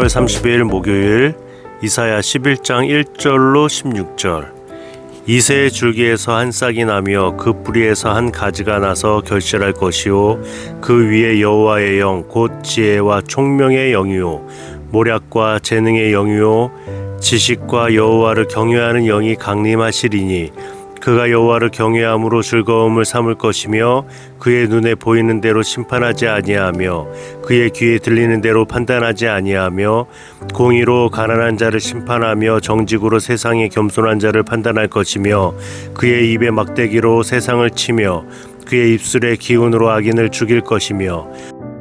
30일 목요일 이사야 11장 1절로 16절. 이새의 줄기에서 한 싹이 나며 그 뿌리에서 한 가지가 나서 결실할 것이요 그 위에 여호와의 영 곧 지혜와 총명의 영이요 모략과 재능의 영이요 지식과 여호와를 경외하는 영이 강림하시리니 그가 여호와를 경외함으로 즐거움을 삼을 것이며 그의 눈에 보이는 대로 심판하지 아니하며 그의 귀에 들리는 대로 판단하지 아니하며 공의로 가난한 자를 심판하며 정직으로 세상의 겸손한 자를 판단할 것이며 그의 입에 막대기로 세상을 치며 그의 입술의 기운으로 악인을 죽일 것이며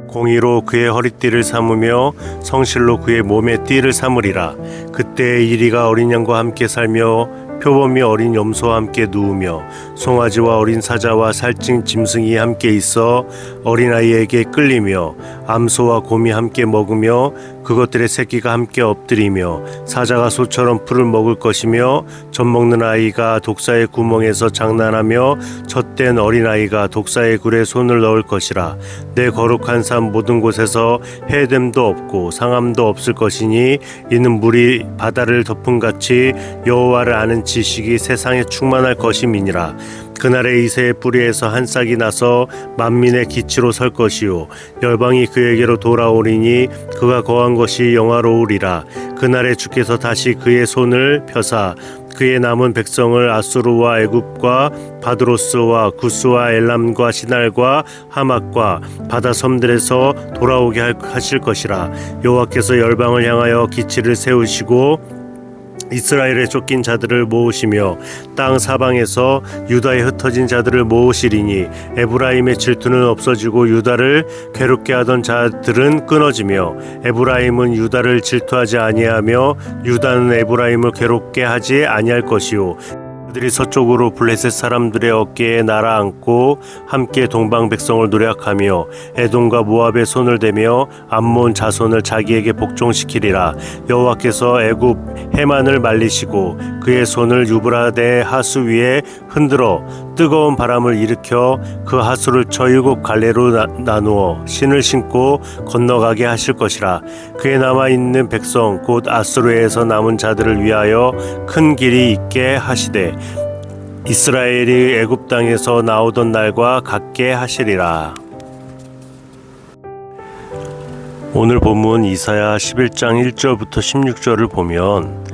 공의로 그의 허리띠를 삼으며 성실로 그의 몸의 띠를 삼으리라. 그때 이리가 어린 양과 함께 살며 표범이 어린 염소와 함께 누우며 송아지와 어린 사자와 살찐 짐승이 함께 있어 어린아이에게 끌리며 암소와 곰이 함께 먹으며 그것들의 새끼가 함께 엎드리며 사자가 소처럼 풀을 먹을 것이며 젖먹는 아이가 독사의 구멍에서 장난하며 젖된 어린아이가 독사의 굴에 손을 넣을 것이라. 내 거룩한 산 모든 곳에서 해됨도 없고 상함도 없을 것이니 이는 물이 바다를 덮음같이 여호와를 아는 지식이 세상에 충만할 것임이니라. 그날에 이새의 뿌리에서 한 싹이 나서 만민의 기치로 설 것이요 열방이 그에게로 돌아오리니 그가 거한 것이 영화로우리라. 그날에 주께서 다시 그의 손을 펴사 그의 남은 백성을 아수르와 애굽과 바드로스와 구스와 엘람과 시날과 하맛과 바다 섬들에서 돌아오게 하실 것이라. 여호와께서 열방을 향하여 기치를 세우시고 이스라엘에 쫓긴 자들을 모으시며 땅 사방에서 유다에 흩어진 자들을 모으시리니 에브라임의 질투는 없어지고 유다를 괴롭게 하던 자들은 끊어지며 에브라임은 유다를 질투하지 아니하며 유다는 에브라임을 괴롭게 하지 아니할 것이요 그들이 서쪽으로 블레셋 사람들의 어깨에 날아앉고 함께 동방 백성을 노력하며 에돔과 모압의 손을 대며 암몬 자손을 자기에게 복종시키리라. 여호와께서 애굽 해만을 말리시고 그의 손을 유브라데 하수 위에 흔들어 뜨거운 바람을 일으켜 그 하수를 쳐 7갈래로 나누어 신을 신고 건너가게 하실 것이라. 그에 남아있는 백성 곧 아수르에서 남은 자들을 위하여 큰 길이 있게 하시되 이스라엘이 애굽 땅에서 나오던 날과 같게 하시리라. 오늘 본문 이사야 11장 1절부터 16절을 보면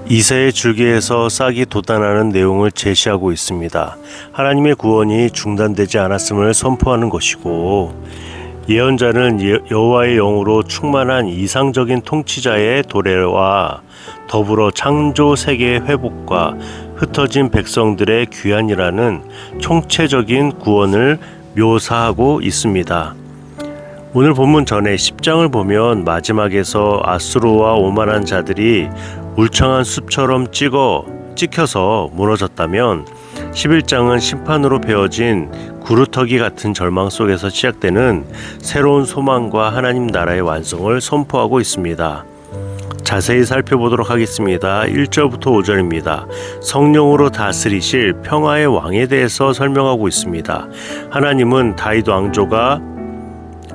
이새의 줄기에서 싹이 돋아나는 내용을 제시하고 있습니다. 하나님의 구원이 중단되지 않았음을 선포하는 것이고 예언자는 여호와의 영으로 충만한 이상적인 통치자의 도래와 더불어 창조 세계의 회복과 흩어진 백성들의 귀환이라는 총체적인 구원을 묘사하고 있습니다. 오늘 본문 전에 10장을 보면 마지막에서 아수르와 오만한 자들이 울창한 숲처럼 찍혀서 무너졌다면 11장은 심판으로 베어진 구루터기 같은 절망 속에서 시작되는 새로운 소망과 하나님 나라의 완성을 선포하고 있습니다. 자세히 살펴보도록 하겠습니다. 1절부터 5절입니다. 성령으로 다스리실 평화의 왕에 대해서 설명하고 있습니다. 하나님은 다윗 왕조가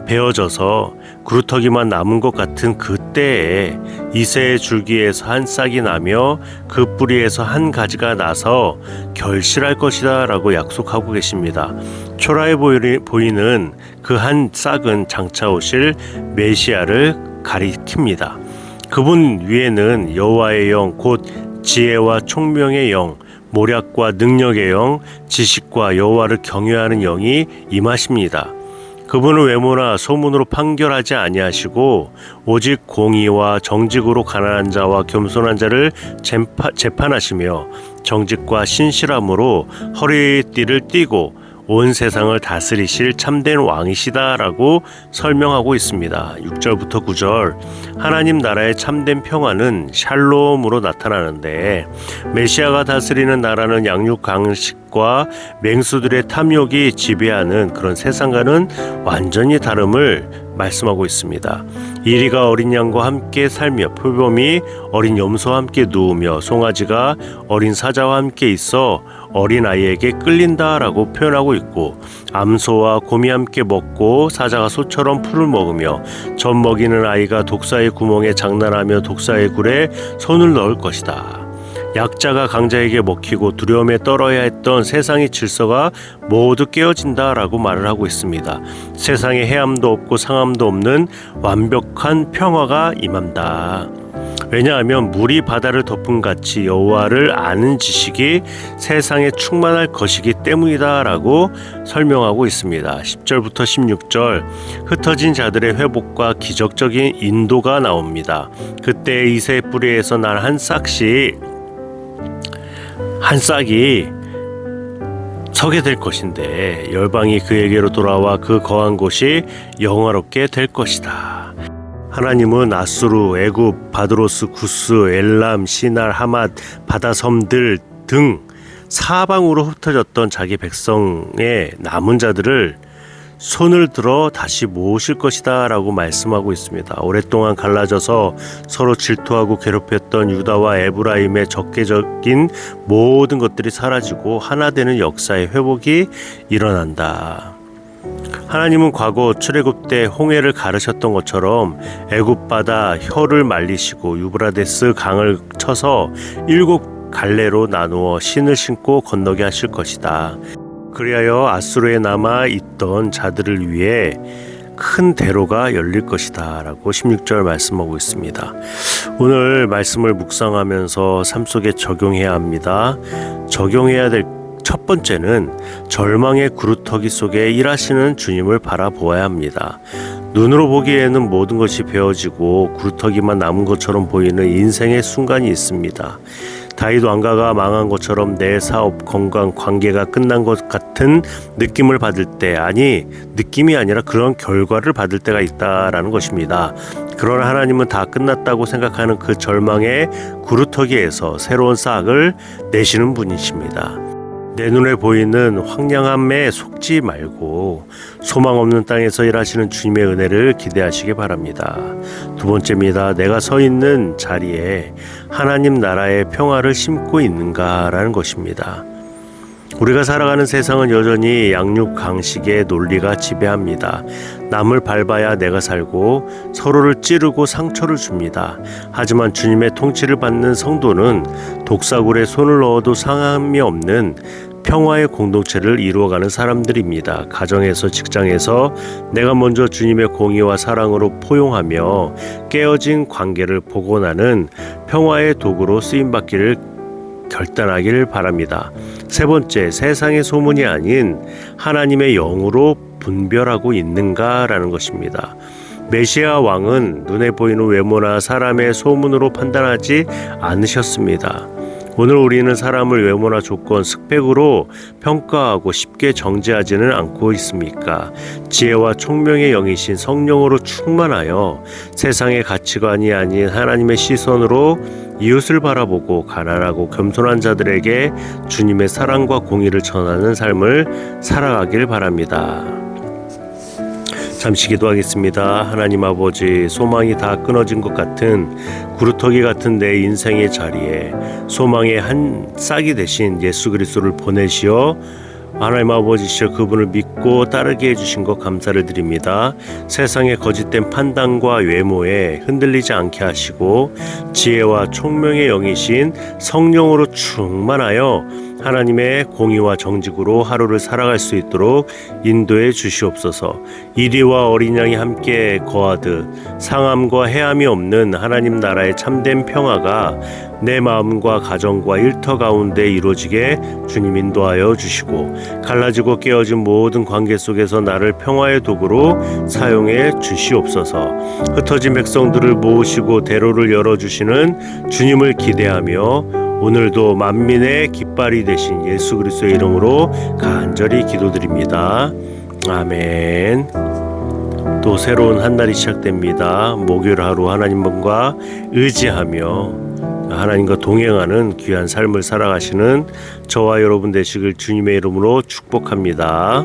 베어져서 구루터기만 남은 것 같은 그때에 이새의 줄기에서 한 싹이 나며 그 뿌리에서 한 가지가 나서 결실할 것이다 라고 약속하고 계십니다. 초라해 보이는 그 한 싹은 장차 오실 메시아를 가리킵니다. 그분 위에는 여호와의 영 곧 지혜와 총명의 영 모략과 능력의 영 지식과 여호와를 경외하는 영이 임하십니다. 그분은 외모나 소문으로 판결하지 아니하시고 오직 공의와 정직으로 가난한 자와 겸손한 자를 재판하시며 정직과 신실함으로 허리띠를 띠고 온 세상을 다스리실 참된 왕이시다라고 설명하고 있습니다. 6절부터 9절 하나님 나라의 참된 평화는 샬롬으로 나타나는데 메시아가 다스리는 나라는 양육 강식과 맹수들의 탐욕이 지배하는 그런 세상과는 완전히 다름을 말씀하고 있습니다. 이리가 어린 양과 함께 살며 표범이 어린 염소와 함께 누우며 송아지가 어린 사자와 함께 있어 어린아이에게 끌린다라고 표현하고 있고, 암소와 곰이 함께 먹고 사자가 소처럼 풀을 먹으며 젖 먹이는 아이가 독사의 구멍에 장난하며 독사의 굴에 손을 넣을 것이다. 약자가 강자에게 먹히고 두려움에 떨어야 했던 세상의 질서가 모두 깨어진다라고 말을 하고 있습니다. 세상에 해함도 없고 상함도 없는 완벽한 평화가 임한다. 왜냐하면 물이 바다를 덮은 같이 여호와를 아는 지식이 세상에 충만할 것이기 때문이다 라고 설명하고 있습니다. 10절부터 16절, 흩어진 자들의 회복과 기적적인 인도가 나옵니다. 그때 이새의 뿌리에서 난 한 싹이 서게 될 것인데 열방이 그에게로 돌아와 그 거한 곳이 영화롭게 될 것이다. 하나님은 아수르, 애굽, 바드로스, 구스, 엘람, 시날, 하맛, 바다섬들 등 사방으로 흩어졌던 자기 백성의 남은 자들을 손을 들어 다시 모으실 것이다 라고 말씀하고 있습니다. 오랫동안 갈라져서 서로 질투하고 괴롭혔던 유다와 에브라임의 적개적인 모든 것들이 사라지고 하나 되는 역사의 회복이 일어난다. 하나님은 과거 출애굽 때 홍해를 가르셨던 것처럼 애굽 바다 혀를 말리시고 유브라데스 강을 쳐서 7 갈래로 나누어 신을 신고 건너게 하실 것이다. 그리하여 아수르에 남아 있던 자들을 위해 큰 대로가 열릴 것이다 라고 16절 말씀하고 있습니다. 오늘 말씀을 묵상하면서 삶 속에 적용해야 합니다. 적용해야 될 첫 번째는 절망의 구루터기 속에 일하시는 주님을 바라보아야 합니다. 눈으로 보기에는 모든 것이 베어지고 구루터기만 남은 것처럼 보이는 인생의 순간이 있습니다. 다윗 왕가가 망한 것처럼 내 사업, 건강, 관계가 끝난 것 같은 느낌을 받을 때, 아니 느낌이 아니라 그런 결과를 받을 때가 있다라는 것입니다. 그러나 하나님은 다 끝났다고 생각하는 그 절망의 구루터기에서 새로운 싹을 내시는 분이십니다. 내 눈에 보이는 황량함에 속지 말고 소망 없는 땅에서 일하시는 주님의 은혜를 기대하시기 바랍니다. 두 번째입니다. 내가 서 있는 자리에 하나님 나라의 평화를 심고 있는가라는 것입니다. 우리가 살아가는 세상은 여전히 양육 강식의 논리가 지배합니다. 남을 밟아야 내가 살고 서로를 찌르고 상처를 줍니다. 하지만 주님의 통치를 받는 성도는 독사굴에 손을 넣어도 상함이 없는 평화의 공동체를 이루어가는 사람들입니다. 가정에서, 직장에서 내가 먼저 주님의 공의와 사랑으로 포용하며 깨어진 관계를 복원하는 평화의 도구로 쓰임받기를 결단하길 바랍니다. 세 번째, 세상의 소문이 아닌 하나님의 영으로 분별하고 있는가라는 것입니다. 메시아 왕은 눈에 보이는 외모나 사람의 소문으로 판단하지 않으셨습니다. 오늘 우리는 사람을 외모나 조건, 스펙으로 평가하고 쉽게 정죄하지는 않고 있습니까? 지혜와 총명의 영이신 성령으로 충만하여 세상의 가치관이 아닌 하나님의 시선으로 이웃을 바라보고 가난하고 겸손한 자들에게 주님의 사랑과 공의를 전하는 삶을 살아가길 바랍니다. 잠시 기도하겠습니다. 하나님 아버지, 소망이 다 끊어진 것 같은 구루터기 같은 내 인생의 자리에 소망의 한 싹이 되신 예수 그리스도를 보내시어 하나님 아버지시여 그분을 믿고 따르게 해주신 것 감사를 드립니다. 세상의 거짓된 판단과 외모에 흔들리지 않게 하시고 지혜와 총명의 영이신 성령으로 충만하여 하나님의 공의와 정직으로 하루를 살아갈 수 있도록 인도해 주시옵소서. 이리와 어린 양이 함께 거하듯 상함과 해함이 없는 하나님 나라의 참된 평화가 내 마음과 가정과 일터 가운데 이루어지게 주님 인도하여 주시고 갈라지고 깨어진 모든 관계 속에서 나를 평화의 도구로 사용해 주시옵소서. 흩어진 백성들을 모으시고 대로를 열어주시는 주님을 기대하며 오늘도 만민의 깃발이 되신 예수 그리스도의 이름으로 간절히 기도드립니다. 아멘. 또 새로운 한 날이 시작됩니다. 목요일 하루 하나님과 의지하며 하나님과 동행하는 귀한 삶을 살아가시는 저와 여러분 되시길 주님의 이름으로 축복합니다.